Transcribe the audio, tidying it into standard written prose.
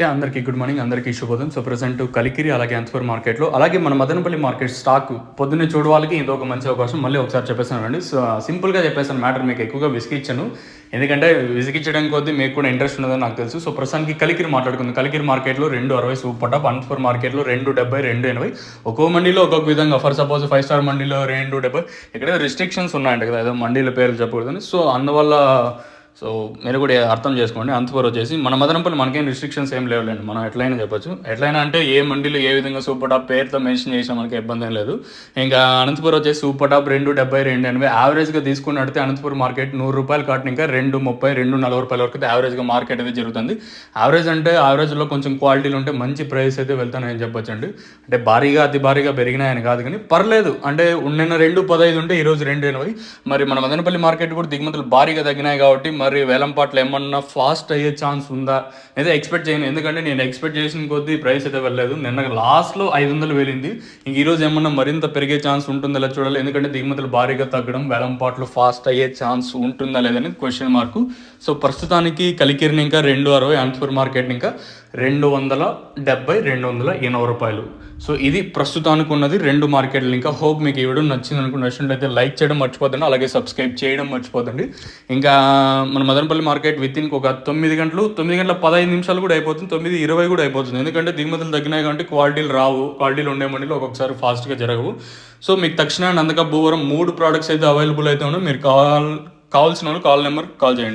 అందరికీ good morning, అందరికీ శుభోదయం. సో ప్రెజెంట్ కలికిరి అలాగే అనంతపురం మార్కెట్లో, అలాగే మన మదనపల్లి మార్కెట్ స్టాక్ పొద్దున్నే చూడ వాళ్ళకి ఇది ఒక మంచి అవకాశం. మళ్ళీ ఒకసారి చెప్పేసానండి. సో సింపుల్గా చెప్పేసాను మ్యాటర్, మీకు ఎక్కువగా విసిగిచ్చాను, ఎందుకంటే విసిగించడం కొద్దీ మీకు కూడా ఇంట్రెస్ట్ ఉన్నదని నాకు తెలుసు. సో ప్రస్తుతానికి కలికిరి మాట్లాడుకుంది. కలికిరి మార్కెట్లో 2.60 సూపర్ టాప్, అనంతపురం మార్కెట్లో 2.70, 2.80. ఒక్కో మండీలో ఒక్కొక్క విధంగా. ఫర్ సపోజ్ 5 స్టార్ మండీలో 2.70. ఇక్కడ రిస్ట్రిక్షన్స్ ఉన్నాయంట కదా, ఏదో మండీల పేర్లు చెప్పకూడదని. సో అందువల్ల మీరు కూడా అర్థం చేసుకోండి. అనంతపురం వచ్చేసి మన మదనపల్లి మనకేం రిస్ట్రిక్షన్స్ ఏం లేవులేండి, మనం ఎట్లయినా చెప్పొచ్చు. ఎట్లయినా అంటే ఏ మండీలో ఏ విధంగా సూపర్ టాప్ పేరుతో మెన్షన్ చేసినా మనకి ఇబ్బంది ఏం లేదు. ఇంకా అనంతపురం వచ్చేసి సూపర్ టాప్ 2.70, 2.80 యావరేజ్గా తీసుకున్నట్టు అనంతపురం మార్కెట్ 100 రూపాయలు కాటిన ఇంకా 2.30, 2.40 రూపాయల వరకు అయితే యావరేజ్గా మార్కెట్ అయితే జరుగుతుంది. యావరేజ్ అంటే యావరేజ్లో కొంచెం క్వాలిటీలు ఉంటే మంచి ప్రైస్ అయితే వెళ్తానని చెప్పొచ్చు అండి. అంటే భారీగా అతి భారీగా పెరిగినాయని కాదు, కానీ పర్లేదు. అంటే నిన్న 2.15 ఉంటే ఈరోజు 2.80. మరి మన మదనపల్లి మార్కెట్ కూడా దిగుమతులు భారీగా తగ్గినాయి కాబట్టి మరి వేలంపాట్లు ఏమన్నా ఫాస్ట్ అయ్యే ఛాన్స్ ఉందా అయితే ఎక్స్పెక్ట్ చేయను. ఎందుకంటే నేను ఎక్స్పెక్ట్ చేసిన కొద్దీ ప్రైస్ అయితే వెళ్ళలేదు. నిన్న లాస్ట్లో 500 వెళ్ళింది. ఇంక ఈరోజు ఏమన్నా మరింత పెరిగే ఛాన్స్ ఉంటుందా లేదా చూడాలి. ఎందుకంటే దిగుమతులు భారీగా తగ్గడం, వేలంపాట్లు ఫాస్ట్ అయ్యే ఛాన్స్ ఉంటుందా లేదని క్వశ్చన్ మార్కు. సో ప్రస్తుతానికి కలికిరిని ఇంకా 2.60, అనంతపురం మార్కెట్ని ఇంకా 270, 280 రూపాయలు. సో ఇది ప్రస్తుతానికి ఉన్నది రెండు మార్కెట్లు. ఇంకా హోప్ మీకు ఈ వీడియో నచ్చింది నచ్చినట్లయితే లైక్ చేయడం మర్చిపోదండి, అలాగే సబ్స్క్రైబ్ చేయడం మర్చిపోదండి. ఇంకా మన మదనపల్లి మార్కెట్ విత్ ఇన్ ఒక 9 గంటలు 15 నిమిషాలు కూడా అయిపోతుంది, 9:20 కూడా అయిపోతుంది. ఎందుకంటే దిగుమతులు తగ్గినాయి కాబట్టి క్వాలిటీలు రావు. క్వాలిటీలు ఉండే మండీలు ఒక్కొక్కసారి ఫాస్ట్గా జరగవు. సో మీకు తక్షణ నందక భూవరం 3 ప్రోడక్ట్స్ అయితే అవైలబుల్ అయితే ఉన్నాయి. మీరు కావాల్సిన వాళ్ళు కాల్ నెంబర్ కాల్ చేయండి.